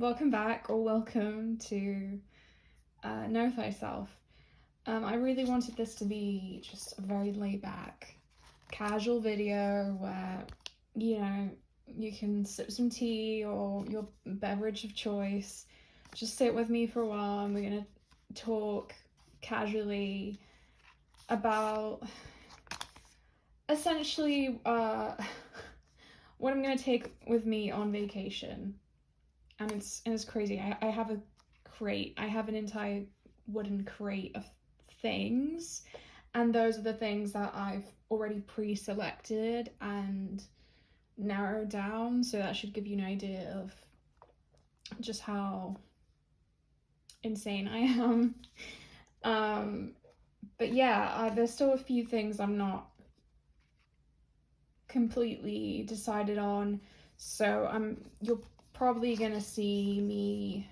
welcome back, or welcome to Know Thyself. I really wanted this to be just a very laid back, casual video where, you can sip some tea or your beverage of choice, just sit with me for a while, and we're going to talk casually about essentially what I'm going to take with me on vacation. And it's crazy. I have a crate. I have an entire wooden crate of things, and those are the things that I've already pre-selected and narrowed down, so that should give you an idea of just how insane I am. But yeah, there's still a few things I'm not completely decided on, so you're probably gonna see me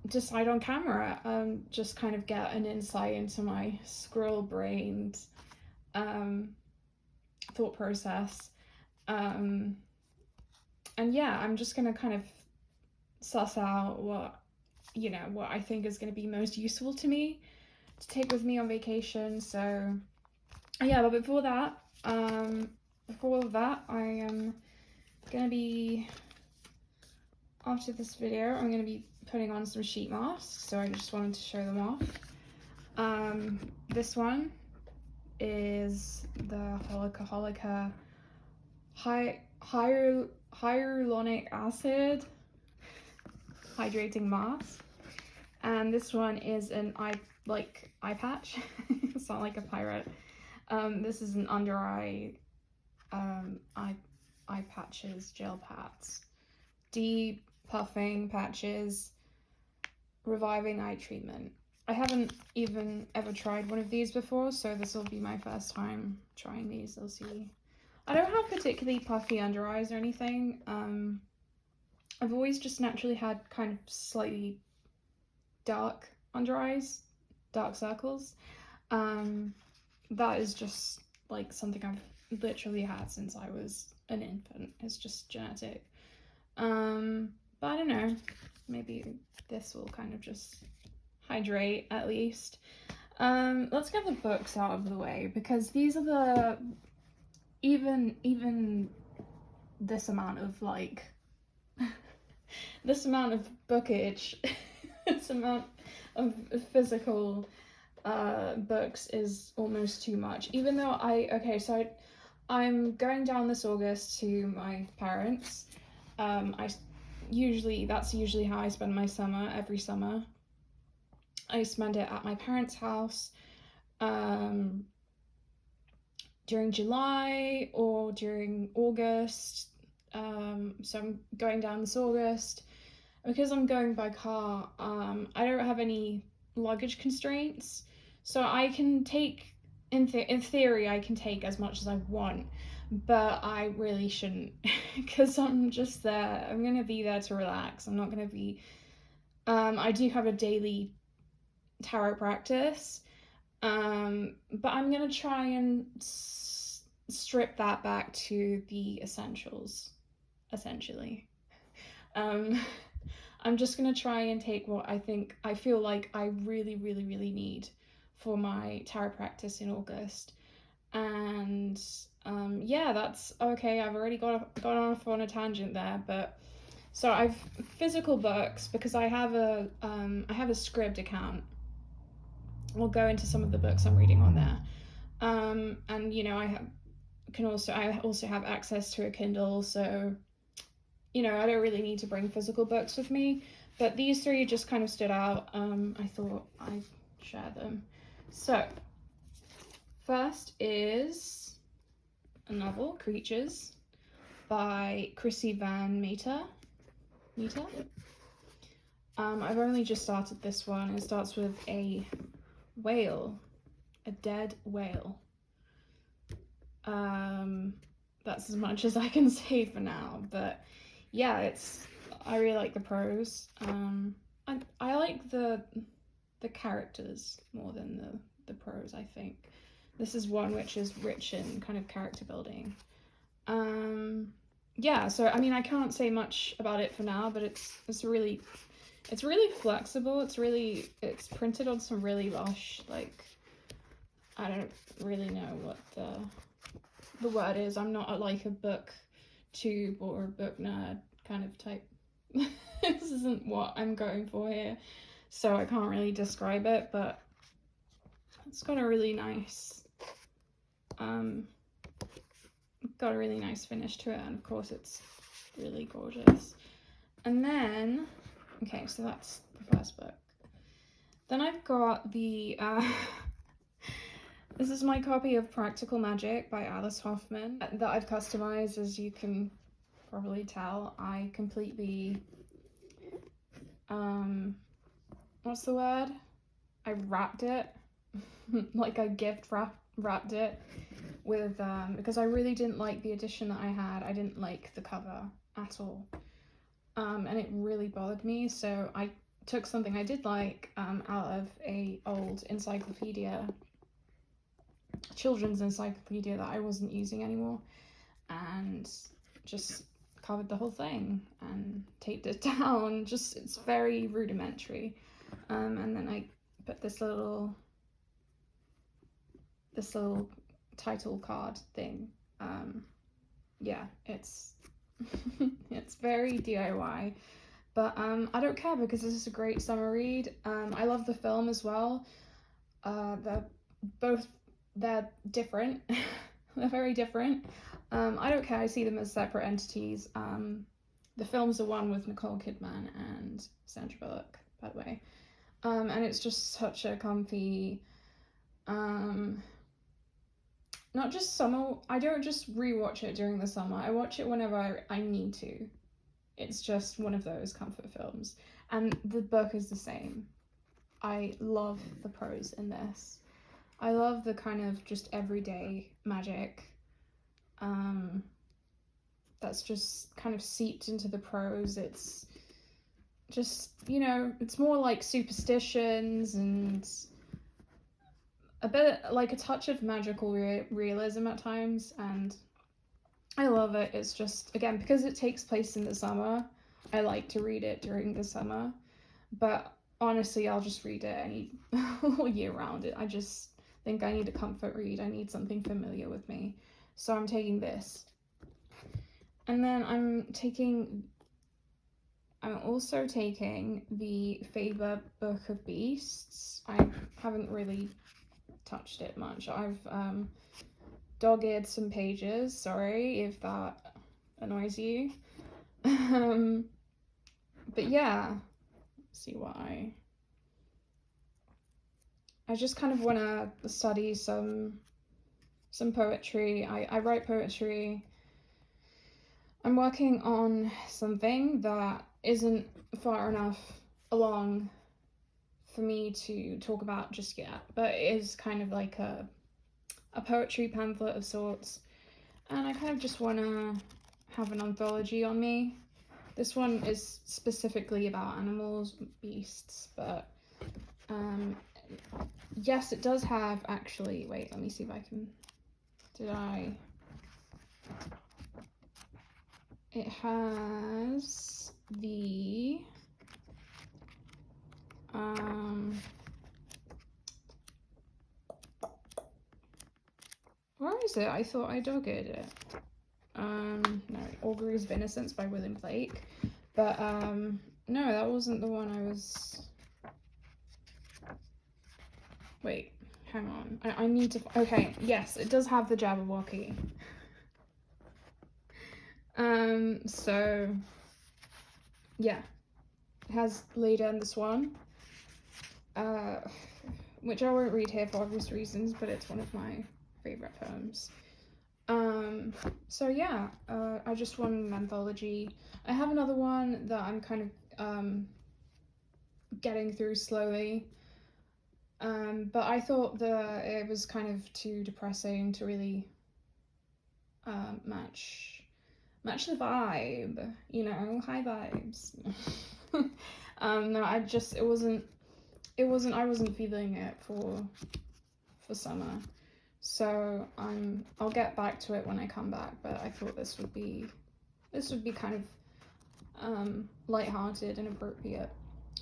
decide on camera, just kind of get an insight into my squirrel-brained thought process. And yeah, I'm just gonna kind of suss out what I think is going to be most useful to me to take with me on vacation. So yeah, but before that, I am gonna be, after this video, I'm gonna be putting on some sheet masks, so I just wanted to show them off. This one is the Holika hyaluronic acid hydrating mask, and this one is an eye patch. It's not like a pirate. This is an under eye eye patches, gel pads, deep puffing patches, reviving eye treatment. I haven't even ever tried one of these before, so this will be my first time trying these. I'll see. I don't have particularly puffy under eyes or anything. I've always just naturally had kind of slightly dark under eyes, dark circles. That is just like something I've literally had since I was an infant. It's just genetic. But I don't know, maybe this will kind of just hydrate at least. Let's get the books out of the way, because these are the even this amount of this amount of bookage, this amount of physical books is almost too much. Even though I'm going down this August to my parents. That's usually how I spend my summer. Every summer I spend it at my parents' house during July or during August. So I'm going down this August. Because I'm going by car, I don't have any luggage constraints, so I can take, in theory, I can take as much as I want, but I really shouldn't, because I'm just there. I'm going to be there to relax. I'm not going to be, I do have a daily tarot practice, but I'm going to try and strip that back to the essentials, essentially. I'm just going to try and take what I feel like I really, really, really need for my tarot practice in August. And yeah, that's okay. I've already gone off on a tangent there, but so I've physical books, because I have a Scribd account. We'll go into some of the books I'm reading on there. And I also have access to a Kindle, so I don't really need to bring physical books with me, but these three just kind of stood out. I thought I'd share them. So, first is a novel, Creatures, by Chrissy Van Meter. I've only just started this one. It starts with a whale, a dead whale. That's as much as I can say for now, but yeah, I really like the prose. I like the characters more than the prose, I think. This is one which is rich in kind of character building. yeah, so I mean, I can't say much about it for now, but it's really flexible. It's printed on some really lush, like, I don't really know what the word is. I'm not like a book tube or a book nerd kind of type. This isn't what I'm going for here, so I can't really describe it, but it's got a really nice finish to it, and of course it's really gorgeous. And then, okay, so that's the first book. Then I've got the this is my copy of Practical Magic by Alice Hoffman that I've customized. As you can probably tell, I completely what's the word? I wrapped it like I wrapped it with because I really didn't like the edition that I had. I didn't like the cover at all, and it really bothered me, so I took something I did like out of a old encyclopedia, children's encyclopedia that I wasn't using anymore, and just covered the whole thing and taped it down. Just, it's very rudimentary. And then I put this little title card thing. Yeah, it's it's very DIY, but I don't care because this is a great summer read. I love the film as well. They're different. They're very different. I don't care. I see them as separate entities. The film's the one with Nicole Kidman and Sandra Bullock, by the way. And it's just such a comfy, not just summer. I don't just rewatch it during the summer. I watch it whenever I need to. It's just one of those comfort films. And the book is the same. I love the prose in this. I love the kind of just everyday magic that's just kind of seeped into the prose. It's just, you know, it's more like superstitions and a bit like a touch of magical realism at times, and I love it. It's just, again, because it takes place in the summer, I like to read it during the summer, but honestly, I'll just read it all year round. I just think I need a comfort read. I need something familiar with me. So I'm taking this. And then I'm also taking the Faber Book of Beasts. I haven't really touched it much. I've dog-eared some pages. Sorry if that annoys you. But yeah, let's see why. I just kind of want to study some poetry. I write poetry. I'm working on something that isn't far enough along for me to talk about just yet, but it is kind of like a poetry pamphlet of sorts, and I kind of just want to have an anthology on me. This one is specifically about animals, beasts, but yes, it does have, actually, wait, let me see if I can, it has the where is it? I thought I dog-eared it. No, Auguries of Innocence by William Blake. But no, that wasn't the one I was. Wait, hang on. I need to. Okay, yes, it does have the Jabberwocky. So yeah, it has Leda and the Swan, which I won't read here for obvious reasons, but it's one of my favorite poems. So yeah, I just want an anthology. I have another one that I'm kind of getting through slowly, but I thought that it was kind of too depressing to really match the vibe, you know, high vibes. No, I wasn't feeling it for summer. So I'll get back to it when I come back, but I thought this this would be kind of lighthearted and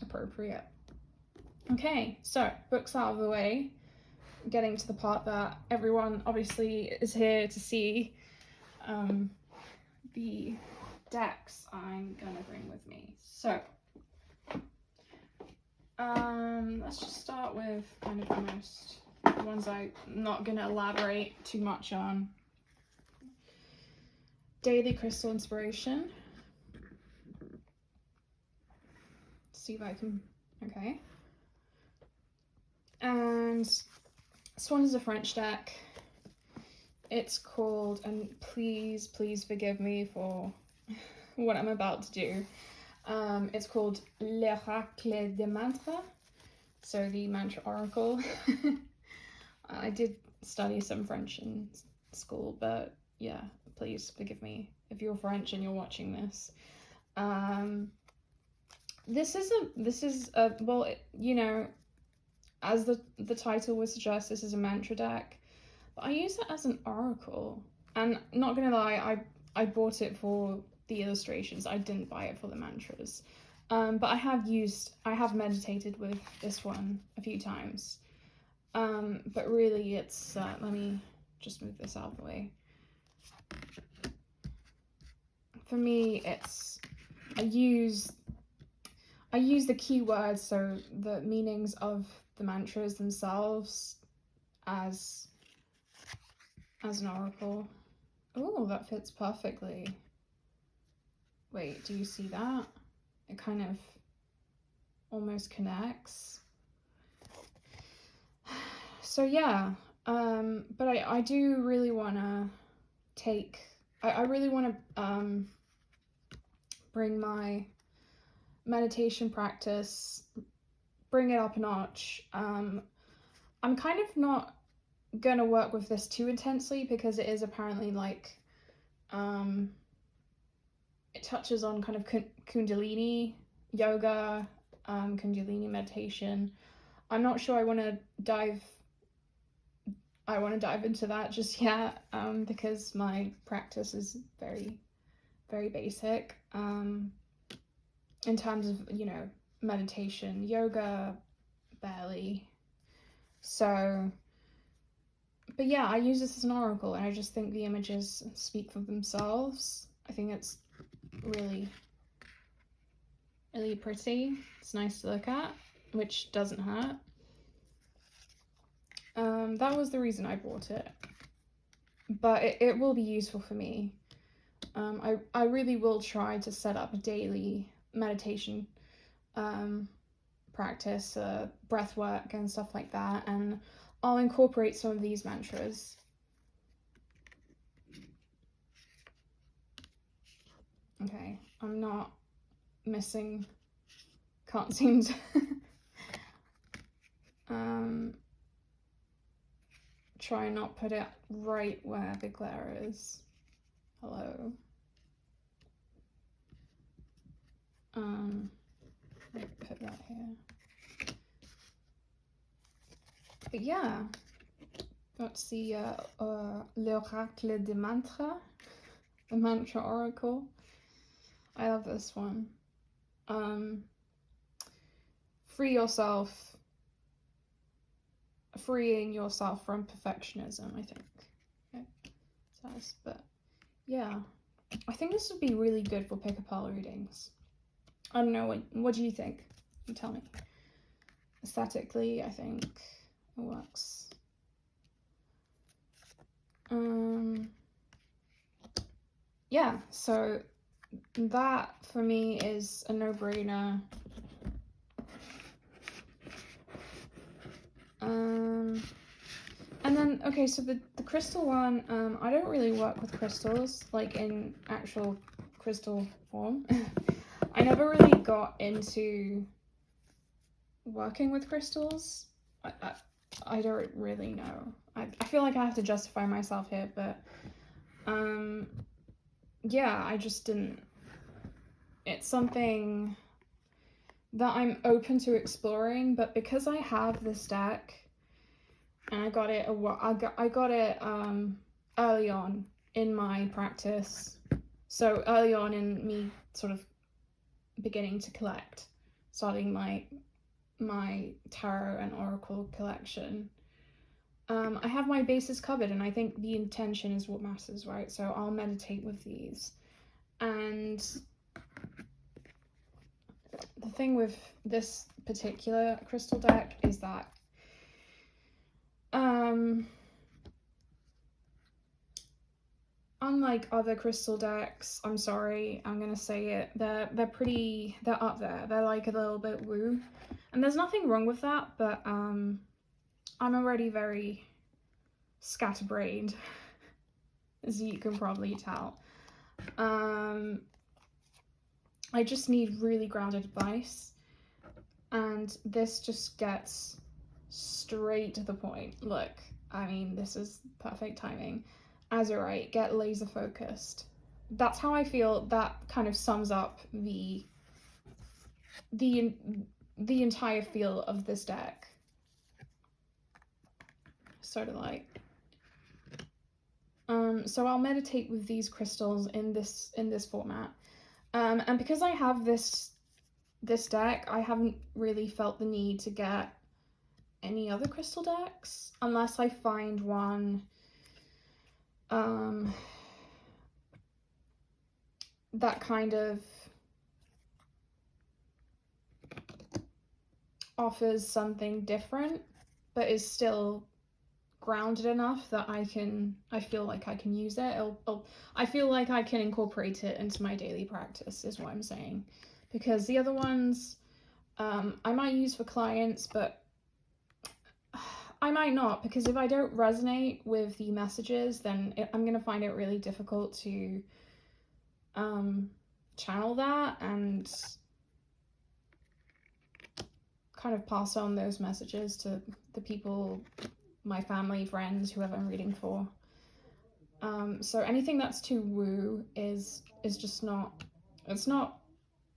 appropriate. Okay, so books out of the way, getting to the part that everyone obviously is here to see. The decks I'm gonna bring with me. So let's just start with kind of the ones I'm not gonna elaborate too much on. Daily Crystal Inspiration. See if I can, okay. And this one is a French deck. It's called, and please forgive me for what I'm about to do. It's called l'Oracle des Mantras, so the Mantra Oracle. I did study some French in school, but yeah, please forgive me if you're French and you're watching this. This is a well, you know, as the title would suggest, this is a mantra deck, but I use it as an oracle. And not gonna lie, I bought it for the illustrations. I didn't buy it for the mantras. But I have meditated with this one a few times. But really it's, let me just move this out of the way. For me, it's, I use the keywords, so the meanings of the mantras themselves as an oracle. Oh, that fits perfectly. Wait, do you see that? It kind of almost connects. So yeah, but I do really want to take, I really want to bring my meditation practice, bring it up a notch. I'm kind of not gonna work with this too intensely because it is apparently like it touches on kind of kundalini yoga, kundalini meditation. I'm not sure I want to dive into that just yet, because my practice is very basic in terms of, you know, meditation. Yoga, barely. So, but yeah, I use this as an oracle, and I just think the images speak for themselves. I think it's really pretty. It's nice to look at, which doesn't hurt. That was the reason I bought it, but it will be useful for me. I really will try to set up a daily meditation practice, breath work and stuff like that, and I'll incorporate some of these mantras. Okay, I'm not missing, can't seem to try and not put it right where the glare is. Hello. Put that here. But yeah, that's the l'Oracle des Mantras, the Mantra Oracle. I love this one. Free yourself, freeing yourself from perfectionism, I think it says. But yeah, I think this would be really good for pick-a-pile readings. I don't know, what do you think? You tell me. Aesthetically, I think it works. Yeah, so that for me is a no-brainer. And then, okay, so the crystal one, I don't really work with crystals, like in actual crystal form. I never really got into working with crystals. I don't really know. I feel like I have to justify myself here, but yeah, I just didn't. It's something that I'm open to exploring, but because I have this deck, and I got it early on in my practice, So early on in me sort of beginning to collect, starting my tarot and oracle collection, I have my bases covered, and I think the intention is what matters, right? So I'll meditate with these. And the thing with this particular crystal deck is that unlike other crystal decks, I'm sorry, I'm gonna say it, they're up there. They're like a little bit woo. And there's nothing wrong with that, but I'm already very scatterbrained, as you can probably tell. I just need really grounded advice, and this just gets straight to the point. Look, I mean, this is perfect timing. Azurite, get laser focused. That's how I feel. That kind of sums up the entire feel of this deck. Sort of like. So I'll meditate with these crystals in this format. And because I have this deck, I haven't really felt the need to get any other crystal decks unless I find one that kind of offers something different but is still grounded enough that I feel like I can use it. I feel like I can incorporate it into my daily practice, is what I'm saying. Because the other ones I might use for clients, but I might not, because if I don't resonate with the messages, then I'm going to find it really difficult to channel that and kind of pass on those messages to the people, my family, friends, whoever I'm reading for. So anything that's too woo is just not, it's not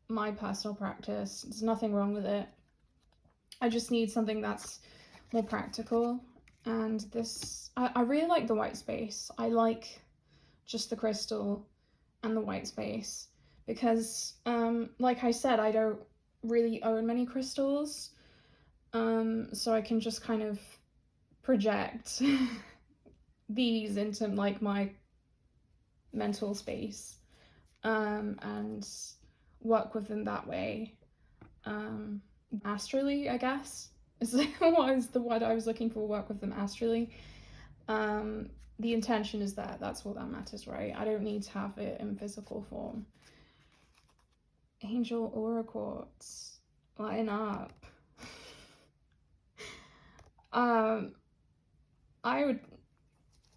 my personal practice. There's nothing wrong with it. I just need something that's more practical. And this, I really like the white space. I like just the crystal and the white space because, like I said, I don't really own many crystals. So I can just kind of project these into like my mental space, and work with them that way. Astrally, I guess, is the word I was looking for. Work with them astrally. The intention is there. That's what that matters, right? I don't need to have it in physical form. Angel aura quartz, line up. I would.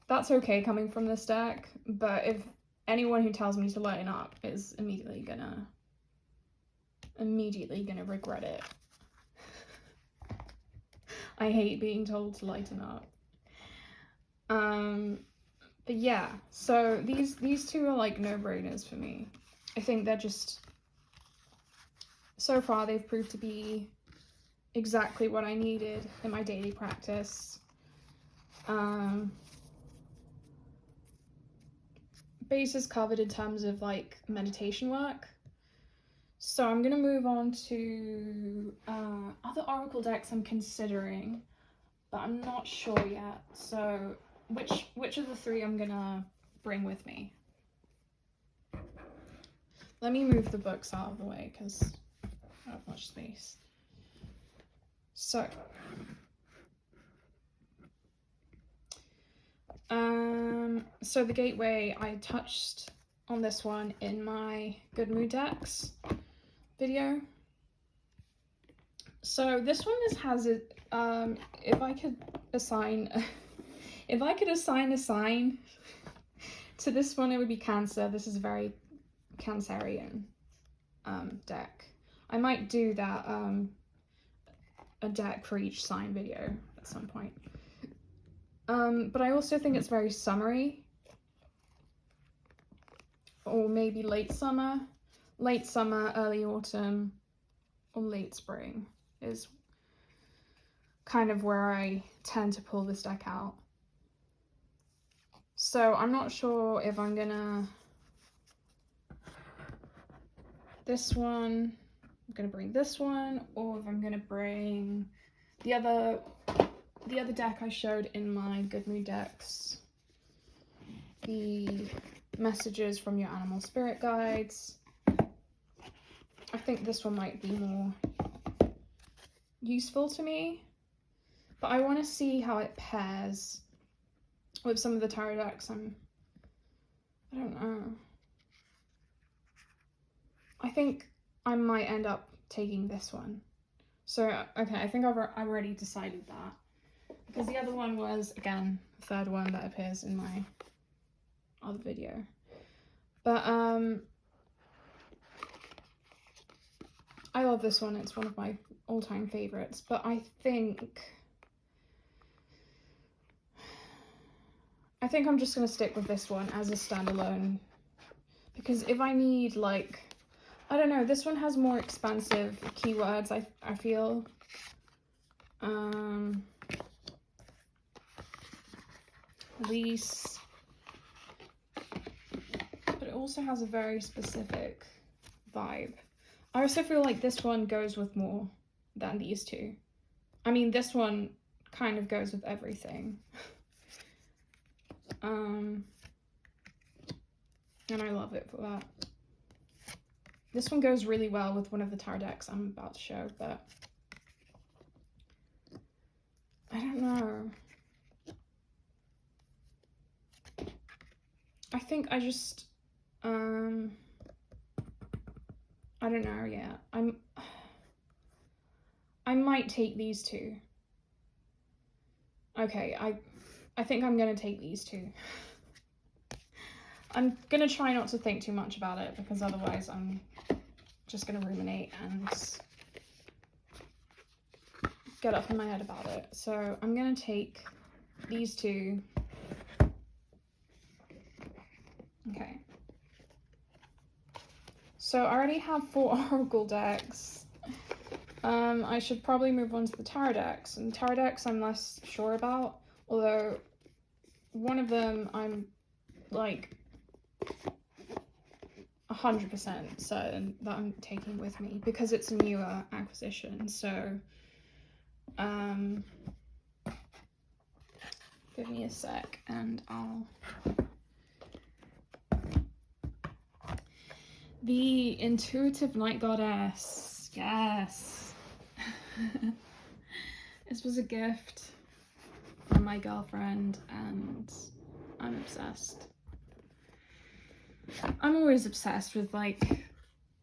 That's okay coming from this deck, but if anyone who tells me to lighten up is immediately gonna regret it. I hate being told to lighten up. But yeah, so these two are like no-brainers for me. I think they're just, so far they've proved to be exactly what I needed in my daily practice. Base is covered in terms of like meditation work. So I'm gonna move on to other oracle decks I'm considering, but I'm not sure yet. So which of the three I'm gonna bring with me? Let me move the books out of the way because I don't have much space. So the gateway, I touched on this one in my Good Mood decks video. So this one has it. If I could assign a sign to this one, it would be Cancer. This is a very Cancerian deck. I might do that a deck for each sign video at some point. But I also think it's very summery, or maybe late summer, early autumn, or late spring is kind of where I tend to pull this deck out. So I'm not sure if I'm gonna this one, I'm gonna bring this one, or if I'm gonna bring the other deck I showed in my Good Mood decks, the messages from your animal spirit guides. I think this one might be more useful to me, but I want to see how it pairs with some of the tarot decks. I don't know. I think I might end up taking this one. So, okay, I think I've already decided that. Because the other one was, again, the third one that appears in my other video. But, I love this one. It's one of my all-time favorites. But I think I'm just going to stick with this one as a standalone. Because if I need, like, I don't know, this one has more expansive keywords, I feel. Release. But it also has a very specific vibe. I also feel like this one goes with more than these two. I mean, this one kind of goes with everything. And I love it for that. This one goes really well with one of the tarot decks I'm about to show, but I don't know. I think I just, I don't know yet. I might take these two. Okay, I think I'm gonna take these two. I'm gonna try not to think too much about it, because otherwise I'm just gonna ruminate and get up in my head about it. So I'm gonna take these two. Okay. So I already have 4 Oracle decks. I should probably move on to the tarot decks. And tarot decks I'm less sure about, although one of them I'm like 100% certain that I'm taking with me because it's a newer acquisition. So give me a sec and I'll... The Intuitive Night Goddess, yes. This was a gift from my girlfriend and I'm obsessed. I'm always obsessed with like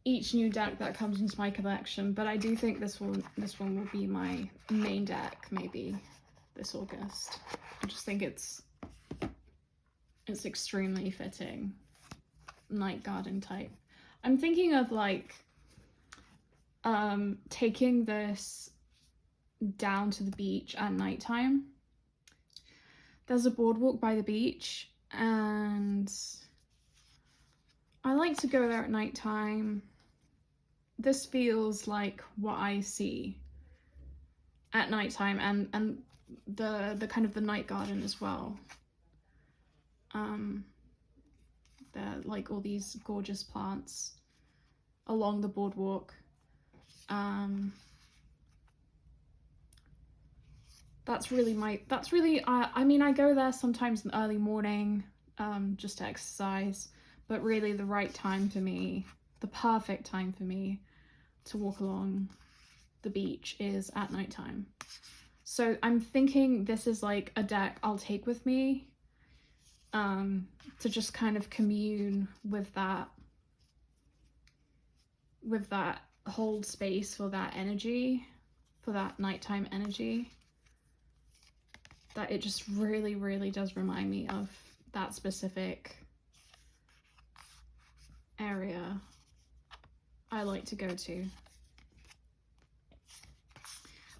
each new deck that comes into my collection, but I do think this one will be my main deck maybe this August. I just think it's extremely fitting, night garden type. I'm thinking of like taking this down to the beach at nighttime. There's a boardwalk by the beach and I like to go there at nighttime. This feels like what I see at nighttime, and the kind of the night garden as well. There are like all these gorgeous plants along the boardwalk. That's really I mean, I go there sometimes in the early morning just to exercise, but really the right time for me, the perfect time for me to walk along the beach is at nighttime. So I'm thinking this is like a deck I'll take with me to just kind of commune with that hold space for that energy, for that nighttime energy, that it just really, really does remind me of that specific area I like to go to.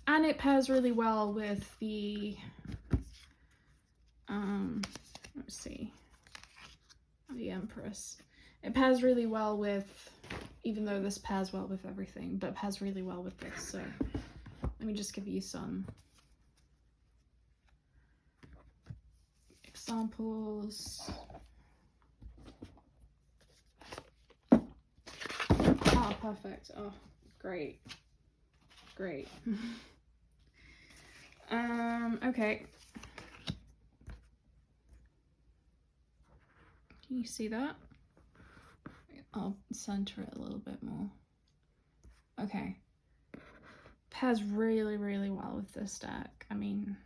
And it pairs really well with the, let's see, the Empress. It pairs really well with, even though this pairs well with everything, but pairs really well with this. So let me just give you some examples. Oh, perfect. Oh, great. Great. Okay. Can you see that? I'll center it a little bit more. Okay. Pairs really, really well with this deck. I mean,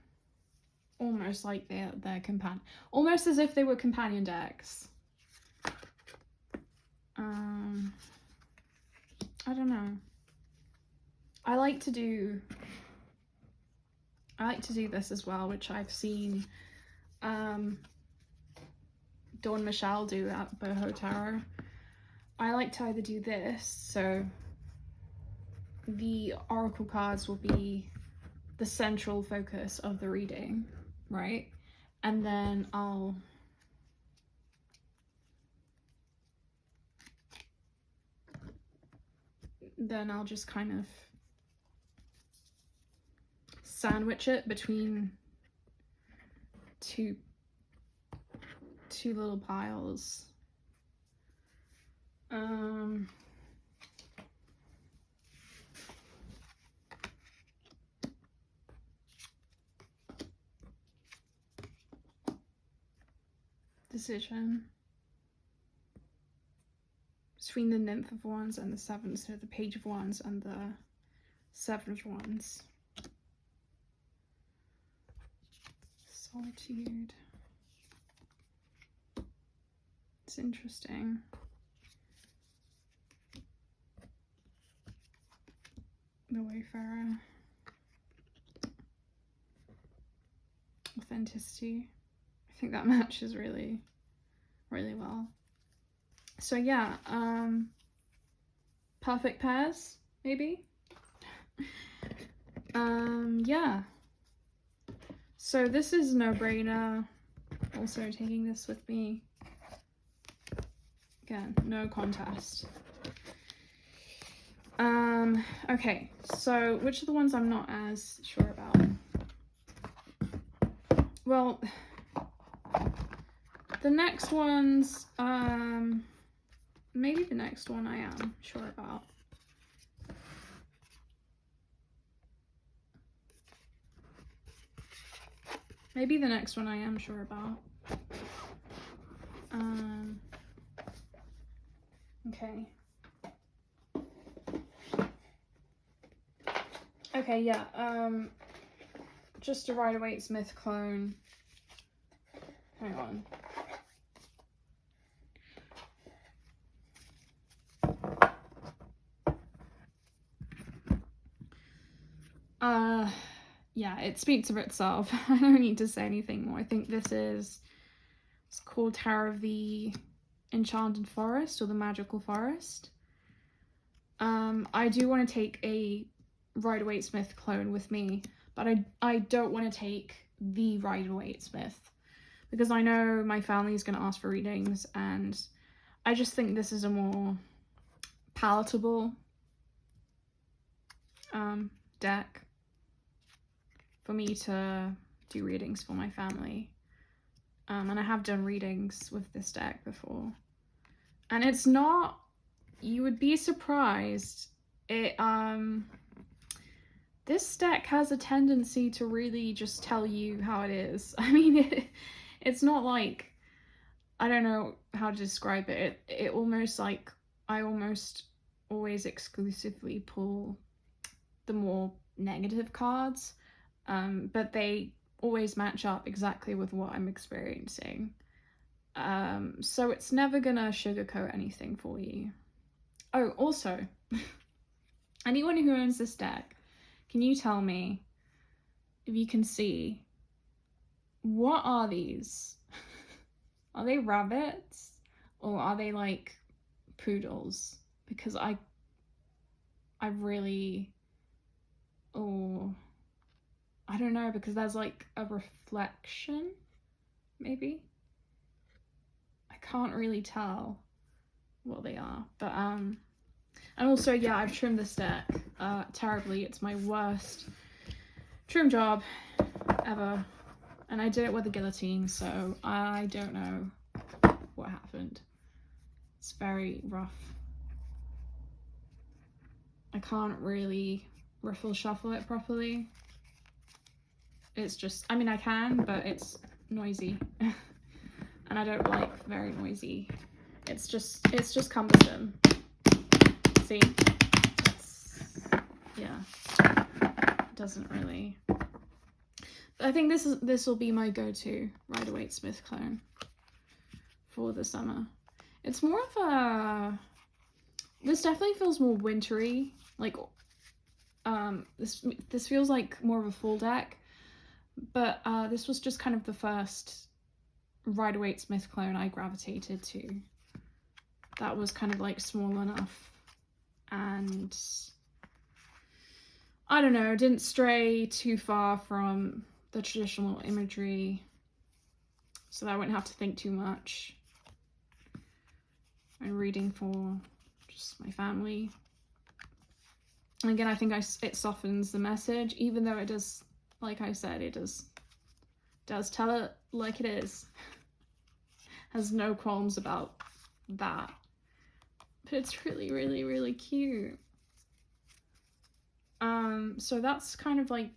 almost like they're companion, almost as if they were companion decks. I don't know. I like to do this as well, which I've seen Dawn Michelle do at Bauer Tarot. I like to either do this, so the oracle cards will be the central focus of the reading, right? And then I'll just kind of sandwich it between two little piles. Decision between the Nymph of Wands and the Seven, so the Page of Wands and the Seven of Wands. Solitude. It's interesting. The Wayfarer. Authenticity. I think that matches really, really well. So yeah, perfect pairs, maybe? Yeah. So this is no-brainer. Also taking this with me. Again, no contest. Okay, so which are the ones I'm not as sure about? Well, the next ones, maybe the next one I am sure about. Maybe the next one I am sure about. Okay. Okay, yeah, just a Rider-Waite-Smith clone. Hang on. Yeah, it speaks of itself. I don't need to say anything more. I think it's called Tower of the Enchanted Forest or the Magical Forest. I do want to take a Rider-Waite-Smith clone with me, but I don't want to take the Rider-Waite-Smith because I know my family is going to ask for readings, and I just think this is a more palatable deck for me to do readings for my family. And I have done readings with this deck before. And it's not, you would be surprised. This deck has a tendency to really just tell you how it is. I mean, it's not like, I don't know how to describe it. It almost like, I almost always exclusively pull the more negative cards. But they always match up exactly with what I'm experiencing. So it's never gonna sugarcoat anything for you. Oh, also, anyone who owns this deck, can you tell me if you can see, what are these? Are they rabbits or are they like poodles? Because I really, oh, I don't know, because there's like a reflection, maybe? I can't really tell what they are, but and also, yeah, I've trimmed this deck terribly. It's my worst trim job ever, and I did it with a guillotine, so I don't know what happened. It's very rough. I can't really riffle shuffle it properly. It's just, I mean I can, but it's noisy. And I don't like very noisy. It's just cumbersome. See? Yeah. It doesn't really. But I think this will be my go-to Rider-Waite-Smith clone for the summer. It's more of a, this definitely feels more wintry. Like this feels like more of a full deck. But this was just kind of the first Rider-Waite-Smith clone I gravitated to. That was kind of like small enough and I don't know, didn't stray too far from the traditional imagery, so that I wouldn't have to think too much. I'm reading for just my family. And again, I think it softens the message, even though it does, like I said, it does tell it like it is. Has no qualms about that. But it's really, really, really cute. So that's kind of like,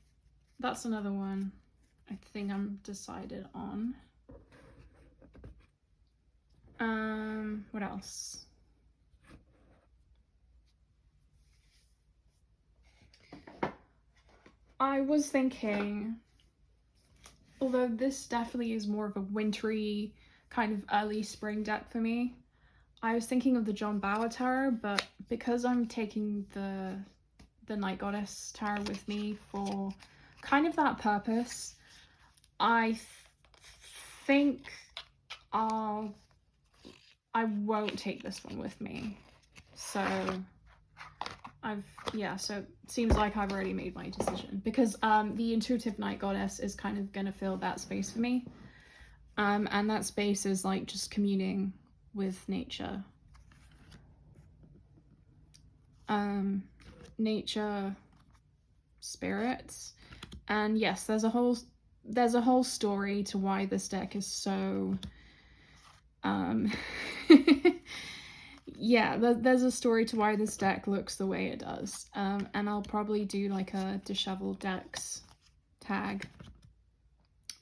that's another one I think I'm decided on. What else? I was thinking, although this definitely is more of a wintry kind of early spring deck for me, I was thinking of the John Bauer Tarot, but because I'm taking the Night Goddess Tarot with me for kind of that purpose, I think I won't take this one with me. So so it seems like I've already made my decision, because the Intuitive Night Goddess is kind of gonna fill that space for me. And that space is like just communing with nature. Nature, spirits, and yes, there's a whole story to why this deck is so yeah, there's a story to why this deck looks the way it does, and I'll probably do like a disheveled decks tag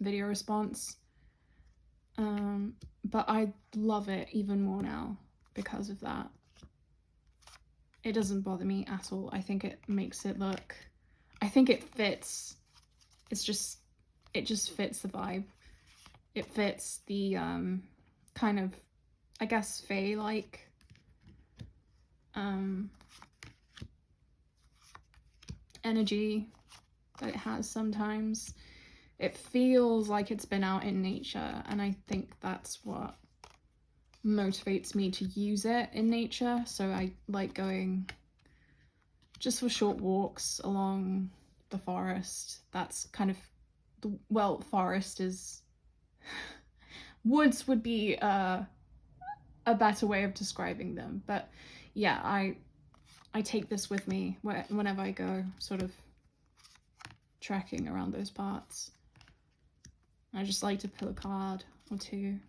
video response, but I love it even more now because of that. It doesn't bother me at all. I think it makes it look, I think it fits. It just fits the vibe. It fits the kind of, I guess, fae-like energy that it has sometimes. It feels like it's been out in nature, and I think that's what motivates me to use it in nature. So I like going just for short walks along the forest. That's kind of well, forest is woods would be a better way of describing them, but yeah, I take this with me whenever I go sort of trekking around those parts. I just like to pull a card or two.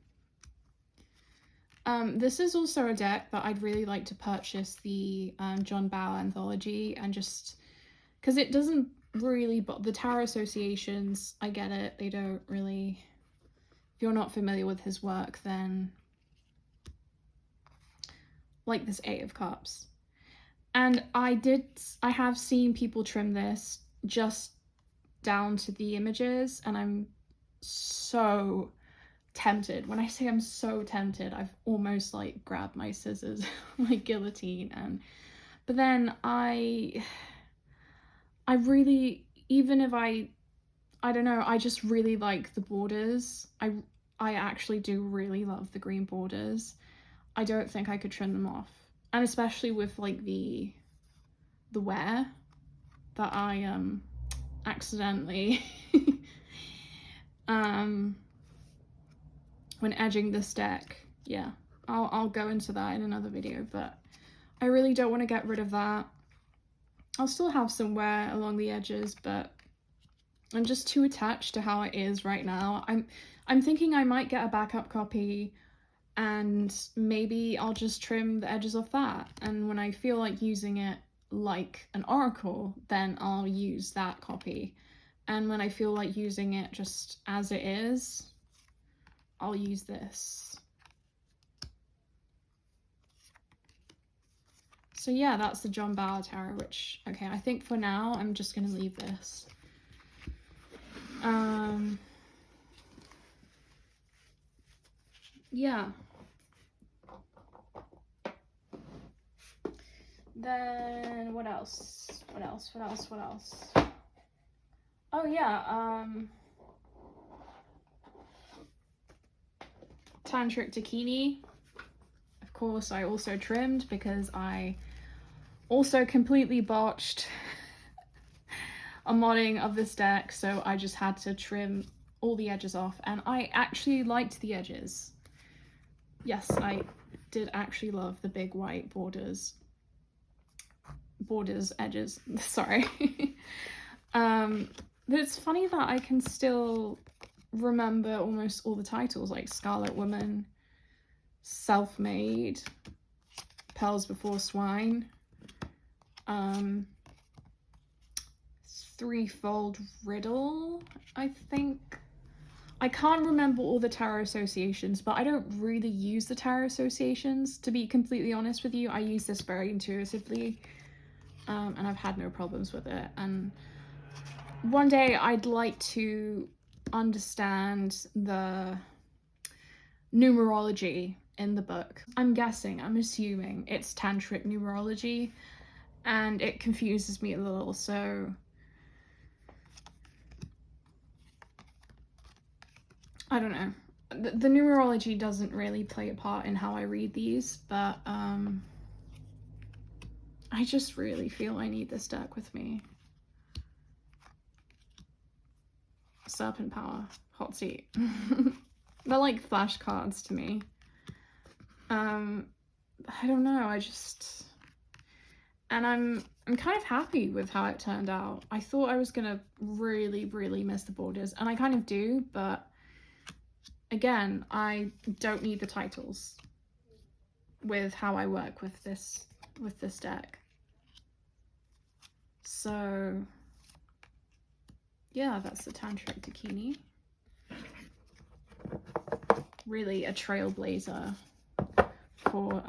This is also a deck that I'd really like to purchase the John Bauer anthology, and just because it doesn't really, but the tarot associations, I get it, they don't really, if you're not familiar with his work, then like this Eight of Cups. And I have seen people trim this just down to the images, and I'm so tempted. When I say I'm so tempted, I've almost like grabbed my scissors, my guillotine, but then I really, even if I don't know, I just really like the borders. I actually do really love the green borders. I don't think I could trim them off, and especially with like the wear that I accidentally when edging this deck. Yeah, I'll go into that in another video, but I really don't want to get rid of that. I'll still have some wear along the edges, but I'm just too attached to how it is right now. I'm thinking I might get a backup copy, and maybe I'll just trim the edges off that, and when I feel like using it like an oracle, then I'll use that copy. And when I feel like using it just as it is, I'll use this. So yeah, that's the John Bauer Tarot, which, okay, I think for now I'm just going to leave this. Yeah. Then what else? What else? Oh yeah, Tantric Dakini. Of course, I also trimmed because I also completely botched a modding of this deck, so I just had to trim all the edges off, and I actually liked the edges. Yes, I did actually love the big white edges, sorry. But it's funny that I can still remember almost all the titles, like Scarlet Woman, Self-Made, Pearls Before Swine, Threefold Riddle, I think. I can't remember all the tarot associations, but I don't really use the tarot associations, to be completely honest with you. I use this very intuitively, and I've had no problems with it. And one day I'd like to understand the numerology in the book. I'm assuming it's tantric numerology, and it confuses me a little, so I don't know. The numerology doesn't really play a part in how I read these, but I just really feel I need this deck with me. Serpent Power, hot seat. They're like flashcards to me. I don't know, and I'm kind of happy with how it turned out. I thought I was gonna really miss the borders, and I kind of do, but again, I don't need the titles with how I work with this deck. So yeah, that's the Tantric Dakini. Really a trailblazer for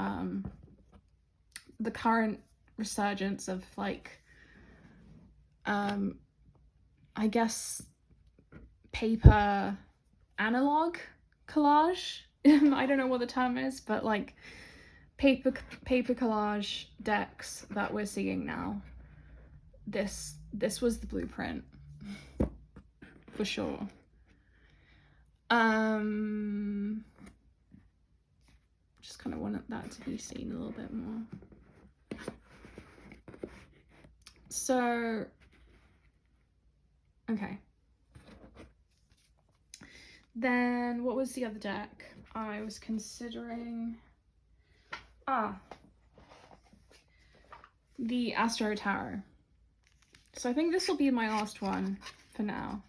the current resurgence of, like, I guess paper analog collage. I don't know what the term is, but like paper collage decks that we're seeing now. This was the blueprint for sure. Just kind of wanted that to be seen a little bit more. So, okay. Then what was the other deck I was considering? The Astro Tower. So I think this will be my last one for now.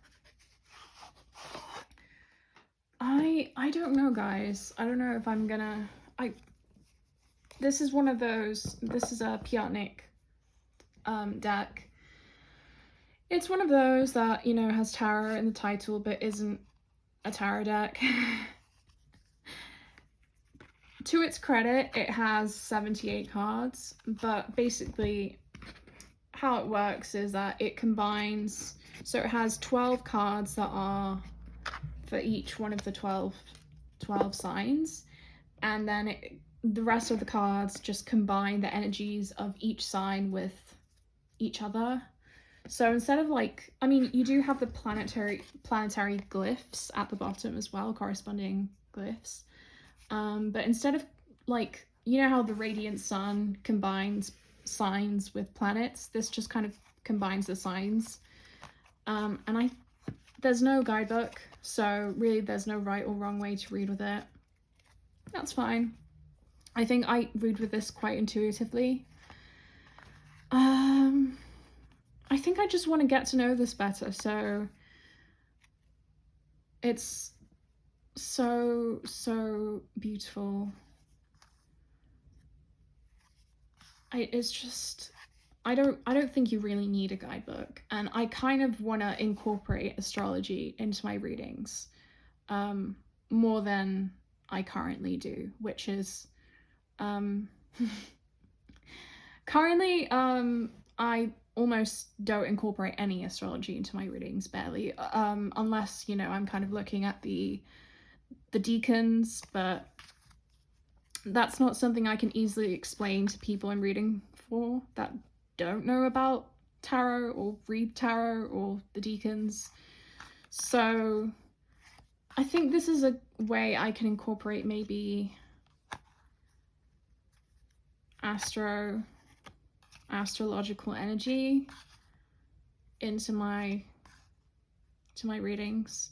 I don't know, guys. I don't know if I'm gonna... This is one of those... This is a Piatnik deck. It's one of those that, you know, has tarot in the title but isn't a tarot deck. To its credit, it has 78 cards, but basically how it works is that it combines... So it has 12 cards that are for each one of the 12 signs, and then the rest of the cards just combine the energies of each sign with each other. So instead of, like, I mean, you do have the planetary glyphs at the bottom as well, corresponding glyphs, but instead of, like, you know how the radiant sun combines signs with planets, this just kind of combines the signs. And there's no guidebook, so really there's no right or wrong way to read with it. That's fine. I think I read with this quite intuitively. I think I just want to get to know this better, so it's so beautiful. It's just, I don't think you really need a guidebook, and I kind of want to incorporate astrology into my readings more than I currently do, which is currently I almost don't incorporate any astrology into my readings, barely, unless, you know, I'm kind of looking at the deacons, but that's not something I can easily explain to people I'm reading for that don't know about tarot or read tarot or the deacons. So I think this is a way I can incorporate maybe astrological energy into my readings.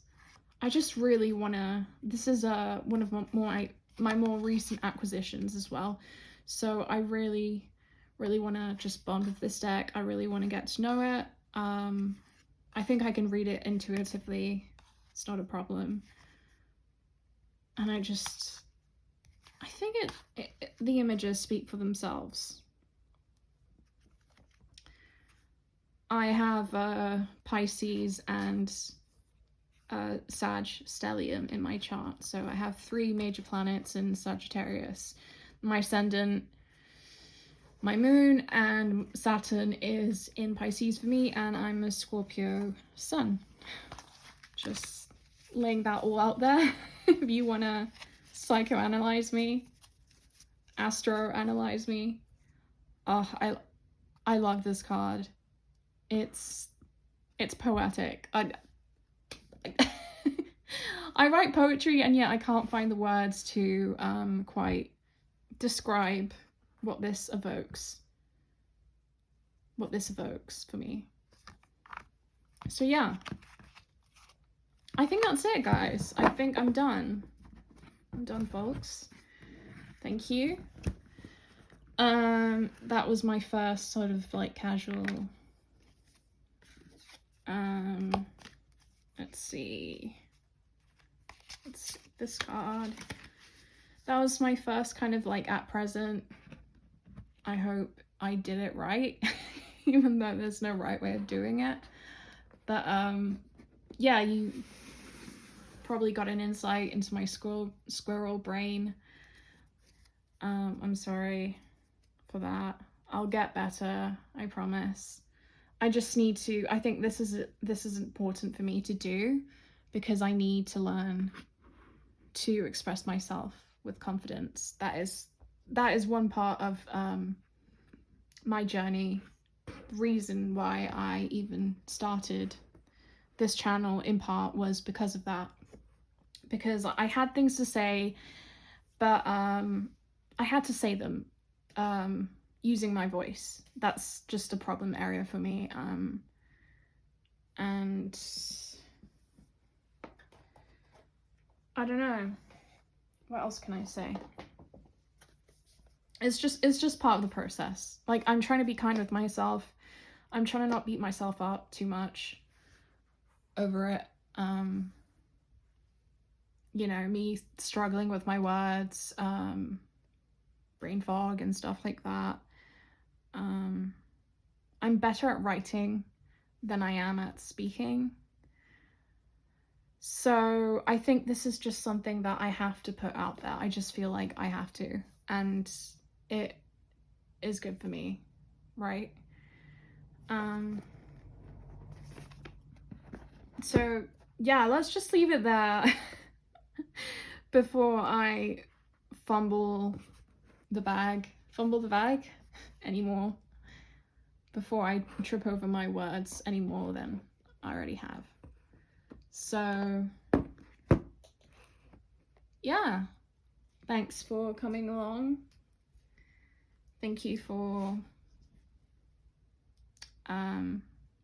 I just really want to, this is one of my more recent acquisitions as well, so I really want to just bond with this deck. I really want to get to know it. I think I can read it intuitively. It's not a problem. And I think the images speak for themselves. I have Pisces and Sag stellium in my chart, so I have 3 major planets in Sagittarius. My ascendant, my moon, and Saturn is in Pisces for me, and I'm a Scorpio sun. Just laying that all out there. If you want to psychoanalyze me, astroanalyze me, oh, I love this card. It's poetic. I write poetry, and yet I can't find the words to quite describe what this evokes for me. So yeah, I think that's it, guys. I think I'm done, folks. Thank you. That was my first sort of like casual, let's see, this card. That was my first kind of like at present. I hope I did it right, even though there's no right way of doing it. But yeah, you probably got an insight into my squirrel brain. I'm sorry for that. I'll get better, I promise. I just need to, I think this is important for me to do, because I need to learn to express myself with confidence. That is one part of my journey. The reason why I even started this channel in part was because of that. Because I had things to say, but I had to say them using my voice. That's just a problem area for me. And I don't know. What else can I say? It's just part of the process. Like, I'm trying to be kind with myself. I'm trying to not beat myself up too much over it. You know, me struggling with my words, brain fog and stuff like that. I'm better at writing than I am at speaking. So I think this is just something that I have to put out there. I just feel like I have to, and it is good for me, right? So yeah, let's just leave it there before I fumble the bag anymore, before I trip over my words any more than I already have. So yeah, thanks for coming along. Thank you for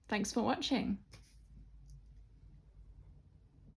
thanks for watching.